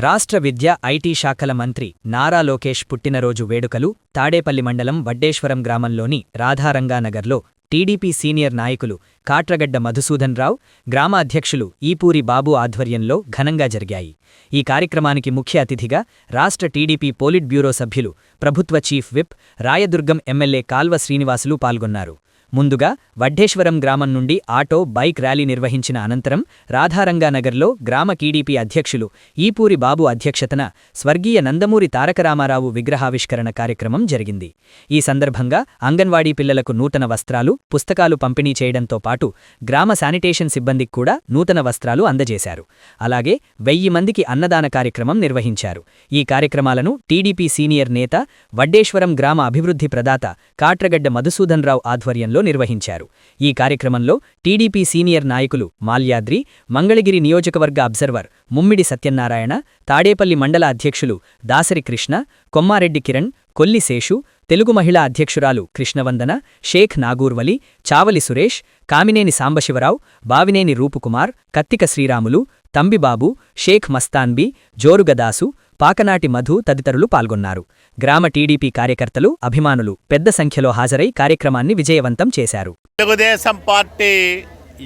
రాష్ట్ర విద్య ఐటీ శాఖల మంత్రి నారా లోకేష్ పుట్టినరోజు వేడుకలు తాడేపల్లి మండలం వడ్డేశ్వరం గ్రామంలోని రాధారంగానగర్లో టీడీపీ సీనియర్ నాయకులు కాట్రగడ్డ మధుసూదన్ రావు, గ్రామ అధ్యక్షులు ఈపూరి బాబు ఆధ్వర్యంలో ఘనంగా జరిగాయి. ఈ కార్యక్రమానికి ముఖ్య అతిథిగా రాష్ట్ర టీడీపీ పోలిట్ బ్యూరో సభ్యులు, ప్రభుత్వ chief whip, Rayadurgam MLA Kalva Srinivasulu పాల్గొన్నారు. ముందుగా వడ్డేశ్వరం గ్రామం నుండి ఆటో, బైక్ ర్యాలీ నిర్వహించిన అనంతరం రాధారంగానగర్లో గ్రామ టీడీపీ అధ్యక్షులు ఈపూరి బాబు అధ్యక్షతన స్వర్గీయ నందమూరి తారకరామారావు విగ్రహావిష్కరణ కార్యక్రమం జరిగింది. ఈ సందర్భంగా అంగన్వాడీ పిల్లలకు నూతన వస్త్రాలు, పుస్తకాలు పంపిణీ చేయడంతో పాటు గ్రామ శానిటేషన్ సిబ్బందికి కూడా నూతన వస్త్రాలు అందజేశారు. అలాగే 1000 మందికి అన్నదాన కార్యక్రమం నిర్వహించారు. ఈ కార్యక్రమాలను టీడీపీ సీనియర్ నేత, వడ్డేశ్వరం గ్రామ అభివృద్ధి ప్రదాత కాట్రగడ్డ మధుసూదన్ రావు ఆధ్వర్యంలో నిర్వహించారు. ఈ కార్యక్రమంలో టీడీపీ సీనియర్ నాయకులు మాల్యాద్రి, మంగళగిరి నియోజకవర్గ అబ్జర్వర్ ముమ్మిడి సత్యనారాయణ, తాడేపల్లి మండల అధ్యక్షులు దాసరి కృష్ణ, కొమ్మారెడ్డి కిరణ్, కొల్లి శేషు, తెలుగు మహిళా అధ్యక్షురాలు కృష్ణవందన, షేక్ నాగూర్వలి, చావలి సురేష్, కామినేని సాంబశివరావు, బావినేని రూపుకుమార్, కత్తిక శ్రీరాములు, తంబిబాబు, షేక్ మస్తాన్బీ, జోరుగదాసు, పాకనాటి మధు తదితరులు పాల్గొన్నారు. గ్రామ టీడీపీ కార్యకర్తలు, అభిమానులు పెద్ద సంఖ్యలో హాజరై కార్యక్రమాన్ని విజయవంతం చేశారు. తెలుగుదేశం పార్టీ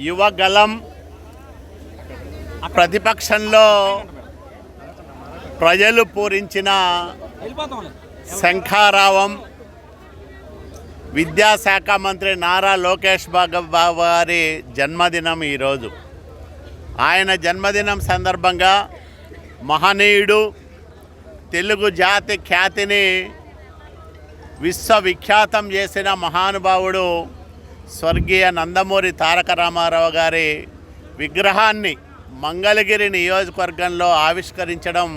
యువగలం ప్రతిపక్షంలో ప్రజలు పూరించిన శంఖారావం విద్యాశాఖ మంత్రి నారా లోకేష్ బాబు గారి జన్మదినం ఈరోజు. ఆయన జన్మదినం సందర్భంగా మహనీయుడు, తెలుగు జాతి ఖ్యాతిని విశ్వవిఖ్యాతం చేసిన మహానుభావుడు స్వర్గీయ నందమూరి తారక రామారావు గారి విగ్రహాన్ని మంగళగిరి నియోజకవర్గంలో ఆవిష్కరించడం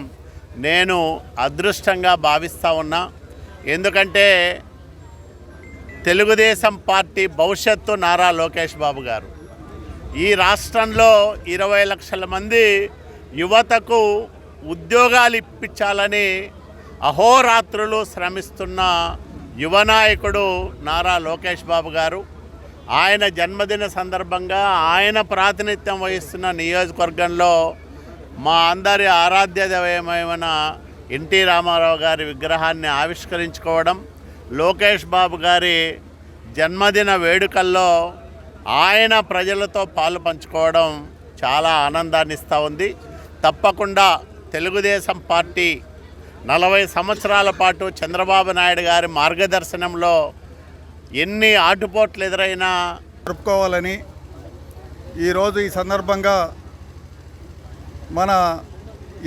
నేను అదృష్టంగా భావిస్తూ ఉన్నా. ఎందుకంటే తెలుగుదేశం పార్టీ భవిష్యత్తు నారా లోకేష్ బాబు గారు. ఈ రాష్ట్రంలో 20 లక్షల మంది యువతకు ఉద్యోగాలు ఇప్పించాలని అహోరాత్రులు శ్రమిస్తున్న యువనాయకుడు నారా లోకేష్ బాబు గారు. ఆయన జన్మదిన సందర్భంగా ఆయన ప్రాతినిధ్యం వహిస్తున్న నియోజకవర్గంలో మా అందరి ఆరాధ్య దైవమైన ఎన్టీ రామారావు గారి విగ్రహాన్ని ఆవిష్కరించుకోవడం, లోకేష్ బాబు గారి జన్మదిన వేడుకల్లో ఆయన ప్రజలతో పాలు పంచుకోవడం చాలా ఆనందాన్ని ఇస్తూ ఉంది. తప్పకుండా తెలుగుదేశం పార్టీ 40 సంవత్సరాల పాటు చంద్రబాబు నాయుడు గారి మార్గదర్శనంలో ఎన్ని ఆటుపోట్లు ఎదురైనా జరుపుకోవాలని ఈరోజు ఈ సందర్భంగా మన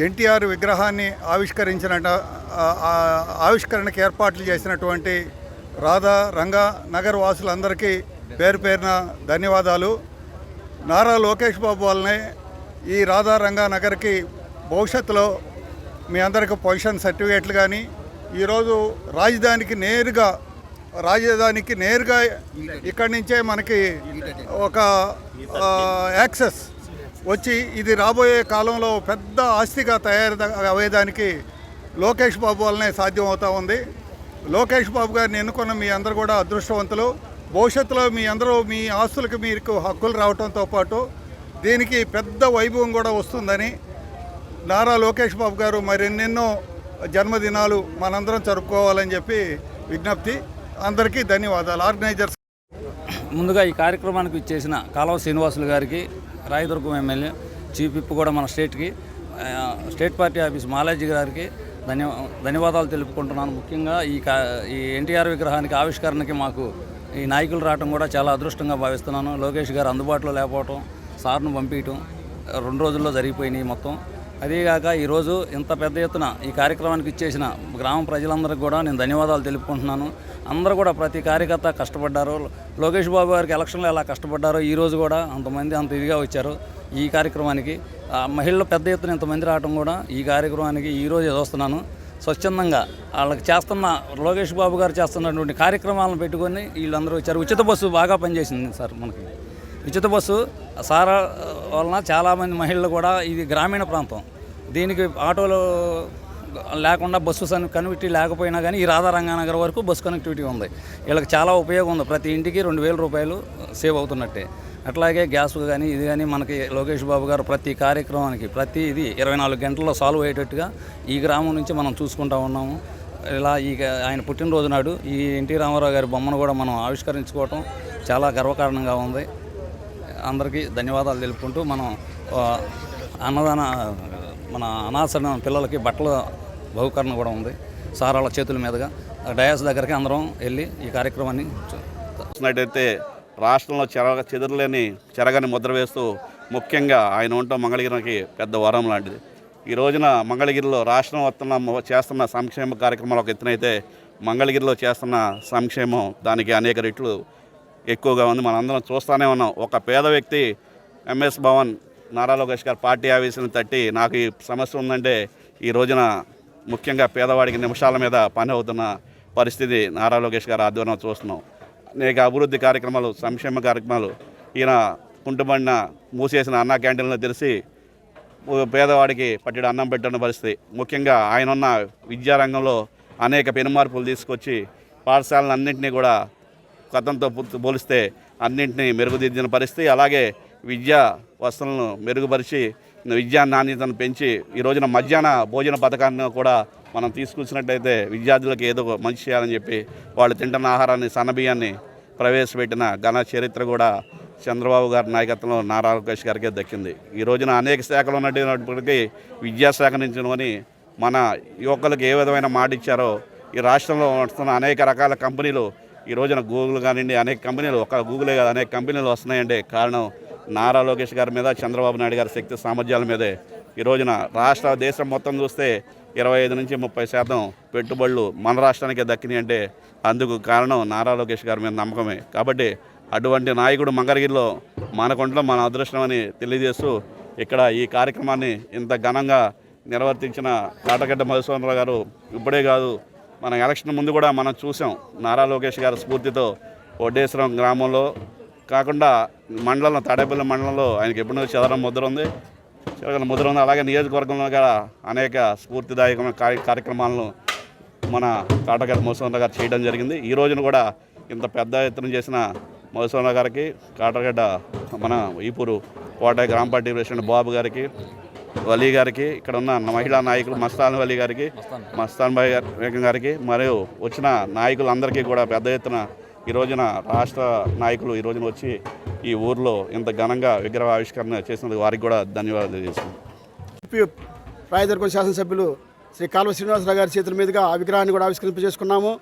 ఎన్టీఆర్ విగ్రహాన్ని ఆవిష్కరణకు ఏర్పాట్లు చేసినటువంటి రాధారంగానగర్ వాసులందరికీ పేరు పేరున ధన్యవాదాలు. నారా లోకేష్ బాబు వల్లనే ఈ రాధారంగానగర్కి భవిష్యత్తులో మీ అందరికీ పొజిషన్ సర్టిఫికేట్లు కానీ, ఈరోజు రాజధానికి నేరుగా ఇక్కడి నుంచే మనకి ఒక యాక్సెస్ వచ్చి ఇది రాబోయే కాలంలో పెద్ద ఆస్తిగా అయ్యేదానికి లోకేష్ బాబు వల్లనే సాధ్యం అవుతూ ఉంది. లోకేష్ బాబు గారిని ఎన్నుకున్న మీ అందరూ కూడా అదృష్టవంతులు. భవిష్యత్తులో మీ అందరూ మీ ఆస్తులకు మీకు హక్కులు రావడంతో పాటు దీనికి పెద్ద వైభవం కూడా వస్తుందని నారా లోకేష్ బాబు గారు మరెన్నెన్నో జన్మదినాలు మనందరం జరుపుకోవాలని చెప్పి విజ్ఞప్తి. అందరికీ ధన్యవాదాలు. ఆర్గనైజర్స్ ముందుగా ఈ కార్యక్రమానికి ఇచ్చేసిన కాలువ శ్రీనివాసులు గారికి, రాయదుర్గం ఎమ్మెల్యే చీఫ్ విప్ కూడా మన స్టేట్ పార్టీ ఆఫీస్ మాలాజీ గారికి ధన్యవాదాలు తెలుపుకుంటున్నాను. ముఖ్యంగా ఈ ఎన్టీఆర్ విగ్రహానికి ఆవిష్కరణకి మాకు ఈ నాయకులు రావడం కూడా చాలా అదృష్టంగా భావిస్తున్నాను. లోకేష్ గారు అందుబాటులో లేకపోవటం, సార్ను పంపించడం 2 రోజుల్లో జరిగిపోయినాయి మొత్తం. అదేగాక ఈరోజు ఇంత పెద్ద ఎత్తున ఈ కార్యక్రమానికి ఇచ్చేసిన గ్రామ ప్రజలందరికీ కూడా నేను ధన్యవాదాలు తెలుపుకుంటున్నాను. అందరూ కూడా ప్రతి కార్యకర్త కష్టపడ్డారు. లోకేష్ బాబు గారికి ఎలక్షన్లో ఎలా కష్టపడ్డారో ఈరోజు కూడా అంత ఇదిగా వచ్చారు ఈ కార్యక్రమానికి. మహిళలు పెద్ద ఎత్తున ఇంతమంది రావడం కూడా ఈ కార్యక్రమానికి ఈరోజు చూస్తున్నాను. స్వచ్ఛందంగా వాళ్ళకి లోకేష్ బాబు గారు చేస్తున్నటువంటి కార్యక్రమాలను పెట్టుకొని వీళ్ళందరూ వచ్చారు. ఉచిత బస్సు బాగా పనిచేసింది సార్. మనకి ఉచిత బస్సు సార్ వలన చాలామంది మహిళలు కూడా, ఇది గ్రామీణ ప్రాంతం, దీనికి ఆటోలు లేకుండా బస్సు కనెక్టివిటీ లేకపోయినా కానీ ఈ రాధారంగానగర్ వరకు బస్సు కనెక్టివిటీ ఉంది. వీళ్ళకి చాలా ఉపయోగం ఉంది. ప్రతి ఇంటికి 2000 రూపాయలు సేవ్ అవుతున్నట్టే. అట్లాగే గ్యాస్ కానీ ఇది కానీ మనకి లోకేష్ బాబు గారు ప్రతి కార్యక్రమానికి ప్రతి ఇది 24 గంటల్లో సాల్వ్ అయ్యేటట్టుగా ఈ గ్రామం నుంచి మనం చూసుకుంటూ ఉన్నాము. ఇలా ఆయన పుట్టినరోజు నాడు ఈ ఎన్టీ రామారావు గారి బొమ్మను కూడా మనం ఆవిష్కరించుకోవటం చాలా గర్వకారణంగా ఉంది. అందరికీ ధన్యవాదాలు తెలుపుకుంటూ మనం అన్నదాన మన అనాథ పిల్లలకి బట్టల బహుకరణ కూడా ఉంది సారాల చేతుల మీదుగా. డయాస్ దగ్గరికి అందరం వెళ్ళి ఈ కార్యక్రమాన్ని చూసినట్టయితే రాష్ట్రంలో చెదరలేని చెరగని ముద్ర వేస్తూ ముఖ్యంగా ఆయన ఉండటం మంగళగిరికి పెద్ద వరం లాంటిది. ఈ రోజున మంగళగిరిలో రాష్ట్రం చేస్తున్న సంక్షేమ కార్యక్రమాలు ఒక ఎత్తునైతే మంగళగిరిలో చేస్తున్న సంక్షేమం దానికి అనేక రెట్లు ఎక్కువగా ఉంది. మనందరం చూస్తూనే ఉన్నాం. ఒక పేద వ్యక్తి ఎంఎస్ భవన్ నారా లోకేష్ గారు పార్టీ ఆఫీసులను తట్టి నాకు ఈ సమస్య ఉందంటే ఈ రోజున ముఖ్యంగా పేదవాడికి నిమిషాల మీద పని అవుతున్న పరిస్థితి నారా లోకేష్ గారు ఆధ్వర్యంలో చూస్తున్నాం. అనేక అభివృద్ధి కార్యక్రమాలు సంక్షేమ కార్యక్రమాలు ఈయన కుంటుబడిన మూసేసిన అన్నా క్యాంటీన్లో తెలిసి పేదవాడికి పట్టెడు అన్నం పెట్టిన పరిస్థితి. ముఖ్యంగా ఆయన ఉన్న విద్యారంగంలో అనేక పెనుమార్పులు తీసుకొచ్చి పాఠశాలను అన్నింటినీ కూడా గతంతో పోలిస్తే అన్నింటినీ మెరుగుదిద్దిన పరిస్థితి. అలాగే విద్యా వసతులను మెరుగుపరిచి విద్యా నాణ్యతను పెంచి ఈ రోజున మధ్యాహ్న భోజన పథకాన్ని కూడా మనం తీసుకొచ్చినట్టయితే విద్యార్థులకు ఏదో మంచి చేయాలని చెప్పి వాళ్ళు తింటున్న ఆహారాన్ని సన్నబియ్యాన్ని ప్రవేశపెట్టిన ఘన చరిత్ర కూడా చంద్రబాబు గారి నాయకత్వంలో నారా లోకేష్ గారికే దక్కింది. ఈ రోజున అనేక శాఖలు ఉన్నప్పటికీ విద్యాశాఖ నుంచి మన యువకులకు ఏ విధమైన మాట ఇచ్చారో ఈ రాష్ట్రంలో వస్తున్న అనేక రకాల కంపెనీలు ఈ రోజున గూగుల్ కానివ్వండి అనేక కంపెనీలు, ఒక గూగులే కాదు అనేక కంపెనీలు వస్తున్నాయంటే కారణం నారా లోకేష్ గారి మీద చంద్రబాబు నాయుడు గారి శక్తి సామర్థ్యాల మీదే. ఈ రోజున దేశం మొత్తం చూస్తే 25 నుంచి 30% పెట్టుబడులు మన రాష్ట్రానికే దక్కినాయి అంటే అందుకు కారణం నారా లోకేష్ గారి మీద నమ్మకమే. కాబట్టి అటువంటి నాయకుడు మంగళగిరిలో మనకుండడం మన అదృష్టం అని తెలియజేస్తూ ఇక్కడ ఈ కార్యక్రమాన్ని ఇంత ఘనంగా నిర్వర్తించిన కాటగడ్డ మధుసూదన్ రావు గారు ఇప్పుడే కాదు మన ఎలక్షన్ ముందు కూడా మనం చూసాం. నారా లోకేష్ గారి స్ఫూర్తితో వడ్డేశ్వరం గ్రామంలో కాకుండా మండలం తాడేపల్లి మండలంలో ఆయనకి ఎప్పుడో చెదరం ముద్ర ఉంది. అలాగే నియోజకవర్గంలో కూడా అనేక స్ఫూర్తిదాయకమైన కార్యక్రమాలను మన కాటగడ్డ మధుసూదన్ గారు చేయడం జరిగింది. ఈ రోజున కూడా ఇంత పెద్ద ఎత్తున చేసిన మధుసూదన్ గారికి, కాటగడ్డ మన ఈపూరు కోట గ్రామ పార్టీ ప్రెసిడెంట్ బాబు గారికి, వలీ గారికి, ఇక్కడ ఉన్న మహిళా నాయకులు మస్తాన్ వలీ గారికి, మస్తాన్ భాయ్ గారికి మరియు వచ్చిన నాయకులందరికీ కూడా పెద్ద ఎత్తున ఈ రోజున రాష్ట్ర నాయకులు ఈ రోజున వచ్చి ఈ ఊర్లో ఇంత ఘనంగా విగ్రహ ఆవిష్కరణ చేసినందుకు వారికి కూడా ధన్యవాదాలు తెలియజేస్తున్నాను. రాయదుర్గం శాసనసభ్యులు శ్రీ కాల్వ శ్రీనివాసరావు గారి చేతుల మీదుగా ఆ విగ్రహాన్ని కూడా ఆవిష్కరింపజేసుకున్నాము.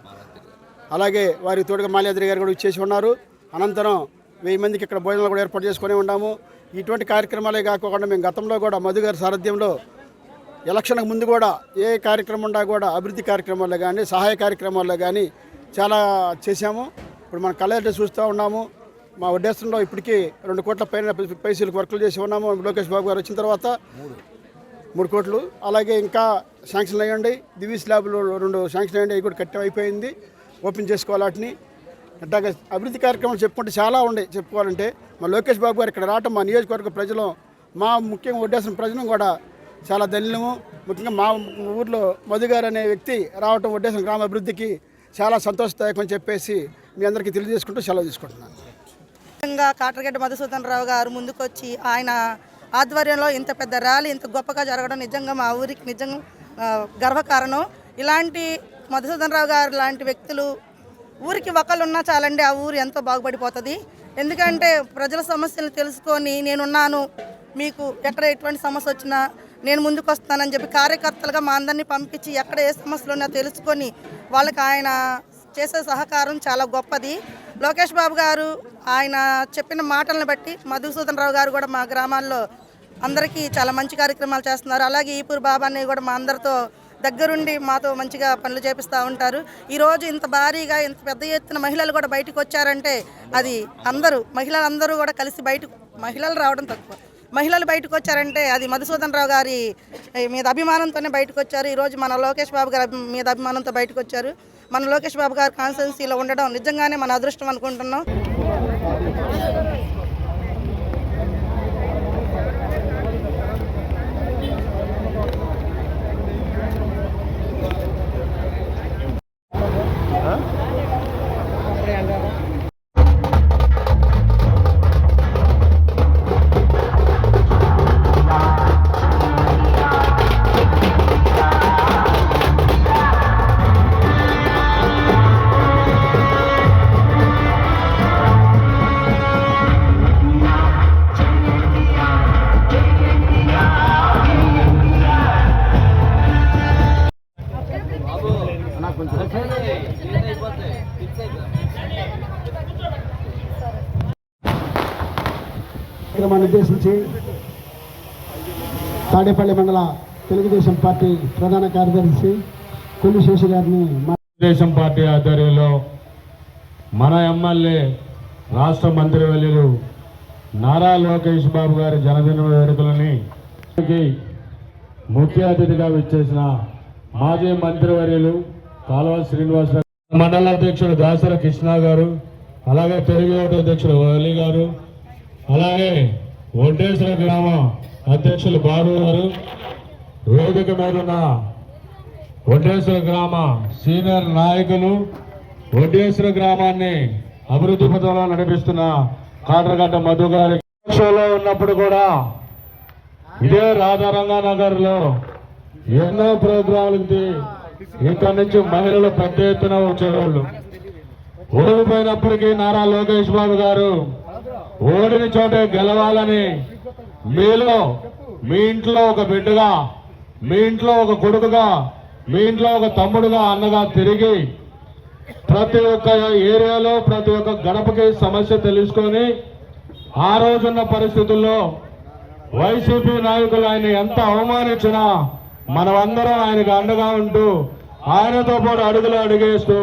అలాగే వారి తోడుగా మాల్యాద్రి గారు కూడా ఇచ్చేసి ఉన్నారు. అనంతరం 1000 మందికి ఇక్కడ భోజనాలు కూడా ఏర్పాటు చేసుకుని ఉన్నాము. ఇటువంటి కార్యక్రమాలే కాకుండా మేము గతంలో కూడా మధు గారి సారథ్యంలో ఎలక్షన్కి ముందు కూడా ఏ కార్యక్రమం ఉన్నా కూడా అభివృద్ధి కార్యక్రమాల్లో కానీ సహాయ కార్యక్రమాల్లో కానీ చాలా చేశాము. ఇప్పుడు మన కళ్ళ చూస్తూ ఉన్నాము. మా వడ్డేశ్వరంలో ఇప్పటికీ 2 కోట్ల పైసలకు వర్కులు చేసి ఉన్నాము. లోకేష్ బాబు గారు వచ్చిన తర్వాత 3 కోట్లు. అలాగే ఇంకా శాంక్షన్ అయ్యండి. దివీ స్లాబ్లు 2 శాంక్షన్ అయ్యండి. అవి కూడా కట్టి అయిపోయింది. ఓపెన్ చేసుకోవాలి వాటిని. అట్లాగే అభివృద్ధి కార్యక్రమాలు చెప్పుకుంటే చాలా ఉన్నాయి. చెప్పుకోవాలంటే మా లోకేష్ బాబు గారు ఇక్కడ రావటం మా నియోజకవర్గ ప్రజలు, మా ముఖ్యంగా వడ్డేశ్వరం ప్రజలు కూడా చాలా ధన్యము. ముఖ్యంగా మా ఊర్లో మధు గారు అనే వ్యక్తి రావటం వడ్డేశ్వరం గ్రామ అభివృద్ధికి చాలా సంతోషదాయకం అని చెప్పేసి మీ అందరికీ తెలియజేసుకుంటూ సెలవు తీసుకుంటున్నాను. ముఖ్యంగా కాటగడ్డ మధుసూదన్ రావు గారు ముందుకొచ్చి ఆయన ఆధ్వర్యంలో ఇంత పెద్ద ర్యాలీ ఇంత గొప్పగా జరగడం నిజంగా మా ఊరికి నిజంగా గర్వకారణం. ఇలాంటి మధుసూదన్ రావు గారు లాంటి వ్యక్తులు ఊరికి ఒకళ్ళు ఉన్నా చాలండి, ఆ ఊరు ఎంతో బాగుపడిపోతుంది. ఎందుకంటే ప్రజల సమస్యలు తెలుసుకొని నేనున్నాను, మీకు ఎక్కడ ఎటువంటి సమస్య వచ్చినా నేను ముందుకు వస్తానని చెప్పి కార్యకర్తలుగా మా అందరినీ పంపించి ఎక్కడ ఏ సమస్యలు ఉన్నా తెలుసుకొని వాళ్ళకి ఆయన చేసే సహకారం చాలా గొప్పది. లోకేష్ బాబు గారు ఆయన చెప్పిన మాటలను బట్టి మధుసూదన్ రావు గారు కూడా మా గ్రామాల్లో అందరికీ చాలా మంచి కార్యక్రమాలు చేస్తున్నారు. అలాగే ఈపూరు బాబాని కూడా మా అందరితో దగ్గరుండి మాతో మంచిగా పనులు చేపిస్తూ ఉంటారు. ఈరోజు ఇంత భారీగా ఇంత పెద్ద ఎత్తున మహిళలు కూడా బయటకు వచ్చారంటే అది మహిళలందరూ కూడా కలిసి మహిళలు రావడం తక్కువ, మహిళలు బయటకు వచ్చారంటే అది మధుసూదన్ రావు గారి మీద అభిమానంతోనే బయటకు వచ్చారు. ఈరోజు మన లోకేష్ బాబు గారి మీద అభిమానంతో బయటకు వచ్చారు. మన లోకేష్ బాబు గారి కాన్స్టిట్యున్సీలో ఉండడం నిజంగానే మన అదృష్టం అనుకుంటున్నాం. కార్యక్రమాన్ని ఉద్దేశించి తాడేపల్లి మండల తెలుగుదేశం పార్టీ ప్రధాన కార్యదర్శి కొల్లి శేషు గారిని తెలుగుదేశం పార్టీ ఆధ్వర్యంలో మన ఎమ్మెల్యే రాష్ట్ర మంత్రివర్యులు నారా లోకేష్ బాబు గారి జన్మదిన వేడుకలని ముఖ్య అతిథిగా విచ్చేసిన మాజీ మంత్రివర్యులు కాలువ శ్రీనివాసరావు, మండల అధ్యక్షుడు దాసర కృష్ణ గారు, అలాగే తెలుగు యువత అధ్యక్షుడు వలి గారు, అలాగే ఒడ్డేశ్వర గ్రామ అధ్యక్షులు బాబు గారు, వేదిక మీద ఉన్న ఒడ్డేశ్వర గ్రామ సీనియర్ నాయకులు, ఒడ్డేశ్వర గ్రామాన్ని అభివృద్ధి పథంలో నడిపిస్తున్న కాట్రగడ్డ మధు గారి షోలో ఉన్నప్పుడు కూడా ఇదే రాధారంగా నగర్ లో ఎన్నో ప్రోగ్రాంలకి ఇక్కడి నుంచి మహిళలు పెద్ద ఎత్తున వచ్చేవాళ్ళు. ఓడిపోయినప్పటికీ నారా లోకేష్ బాబు గారు ఓడిన చోటే గెలవాలని మీలో మీ ఇంట్లో ఒక బిడ్డగా, మీ ఇంట్లో ఒక కొడుకుగా, మీ ఇంట్లో ఒక తమ్ముడుగా, అన్నగా తిరిగి ప్రతి ఒక్క ఏరియాలో ప్రతి ఒక్క గడపకి సమస్య తెలుసుకొని ఆ రోజున్న పరిస్థితుల్లో వైసీపీ నాయకులు ఆయన ఎంత అవమానించినా మనమందరం ఆయనకు అండగా ఉంటూ ఆయనతో పాటు అడుగులు అడుగేస్తూ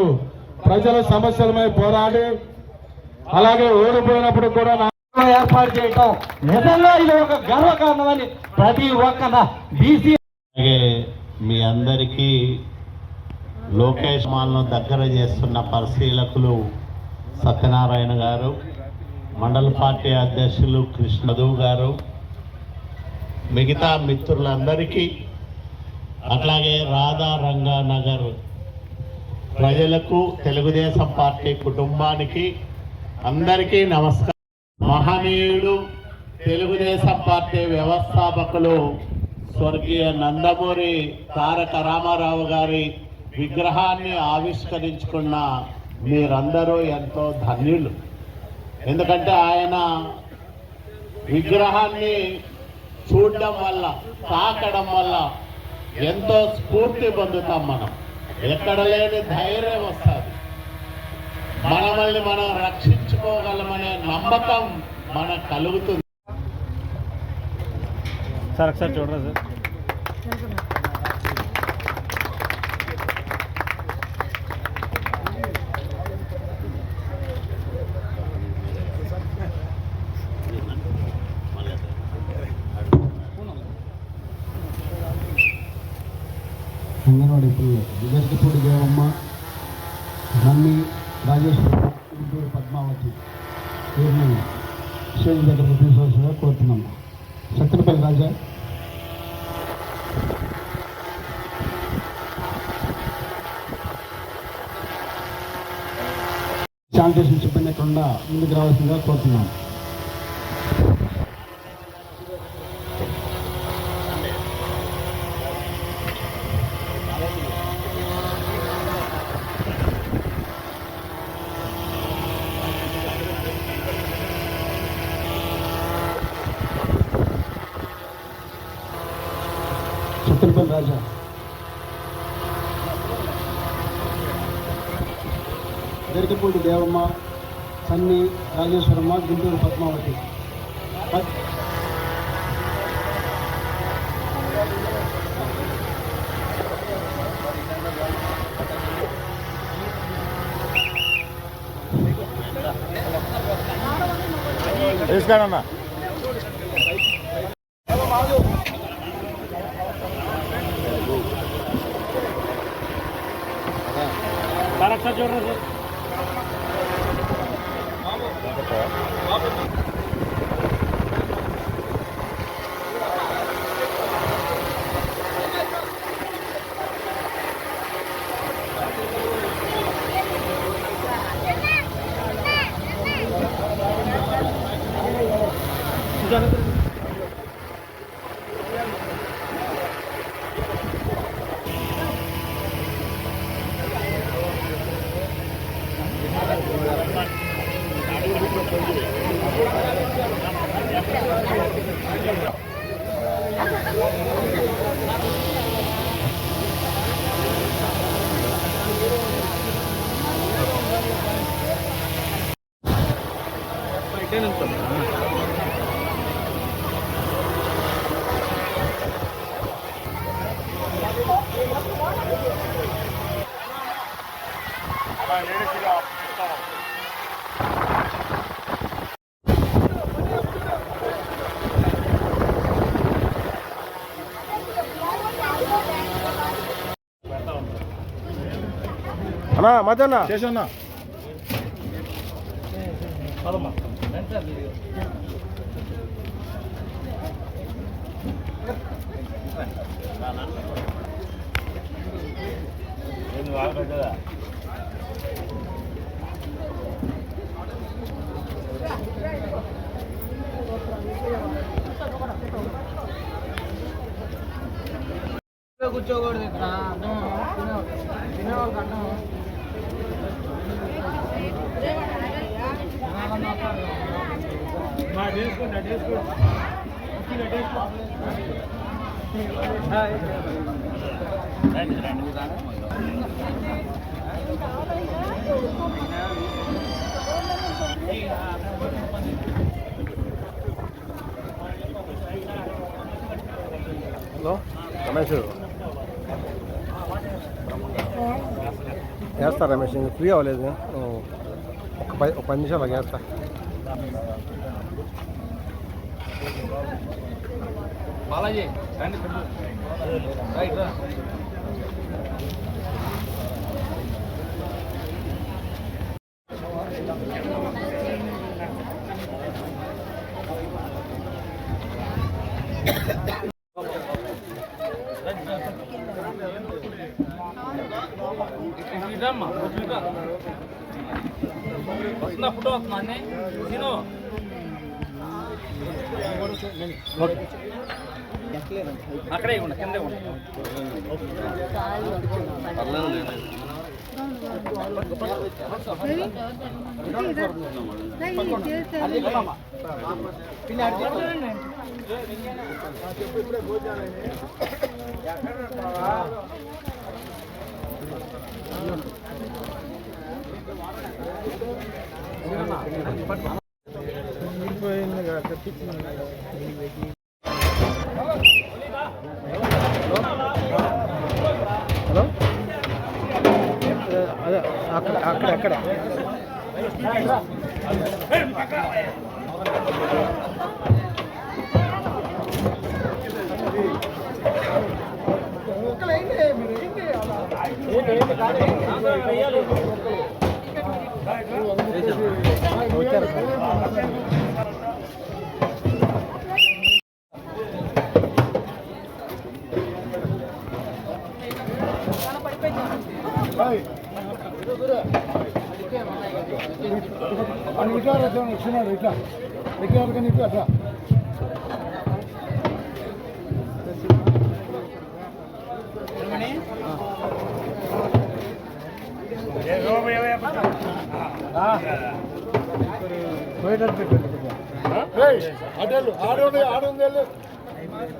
ప్రజల సమస్యలపై పోరాడి, అలాగే ఓడిపోయినప్పుడు కూడా ఏర్పాటు చేయటం నిజంగా ఇది ఒక గర్వకారణమని ప్రతి ఒక్క బీసీ. మీ అందరికీ లోకేష్ మాల్ను దగ్గర చేస్తున్న పరిశీలకులు సత్యనారాయణ గారు, మండల పార్టీ అధ్యక్షులు కృష్ణదు గారు, మిగతా మిత్రులందరికీ, అట్లాగే రాధారంగా నగర్ ప్రజలకు, తెలుగుదేశం పార్టీ కుటుంబానికి అందరికీ నమస్కారం. మహనీయుడు తెలుగుదేశం పార్టీ వ్యవస్థాపకులు స్వర్గీయ నందమూరి తారక రామారావు గారి విగ్రహాన్ని ఆవిష్కరించుకున్న మీరందరూ ఎంతో ధన్యులు. ఎందుకంటే ఆయన విగ్రహాన్ని చూడడం వల్ల, తాకడం వల్ల ఎంతో స్ఫూర్తి పొందుతాం. మనం ఎక్కడ లేని ధైర్యం వస్తుంది, మనల్ని మనం రక్షించుకోగలమనే నమ్మకం మనకు కలుగుతుంది. సార్ ఒకసారి చూడరా సార్. అంగన్వాడీ విగర్తిపూడి దేవమ్మ, నమ్మి రాజేశ్వర, గుంటూరు పద్మావతి వీరిని స్టేజ్ దగ్గరకు తీసుకోవాల్సిందిగా కోరుతున్నాము. సత్తెనపల్లి రాజా, శానిటేషన్ సిబ్బంది ఎక్కడుండా ముందుకు రావాల్సిందిగా కోరుతున్నాము. సత్తెనపల్లి రాజా, గరికపూడి దేవమ్మ, సన్ని, రాజేశ్వరమ్మ, గుంటూరు పద్మావతి. వేసుకోండి. సార్ ఒకసారి చూడరా సార్. అన్నా మధ్యాహ్న చేసన్నా కూర్చోకూడదు ఇక్కడ హలో రమేష్ వేస్తా రమేష్ ఇంకా ఫ్రీ అవ్వలేదు ఒక 10 నిమిషాలు వేస్తా బాలాజీ రైట్ వస్తున్నా ఫోటో వస్తున్నా అన్నీ నేను అక్కడే ఉన్నా కిందే ఉన్నా హలో అదే అక్కడ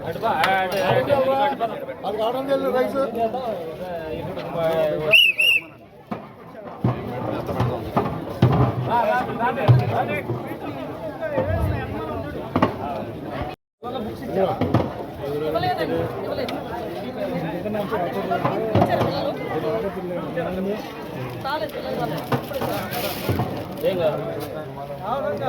ఇట్లా రైస్ చాలా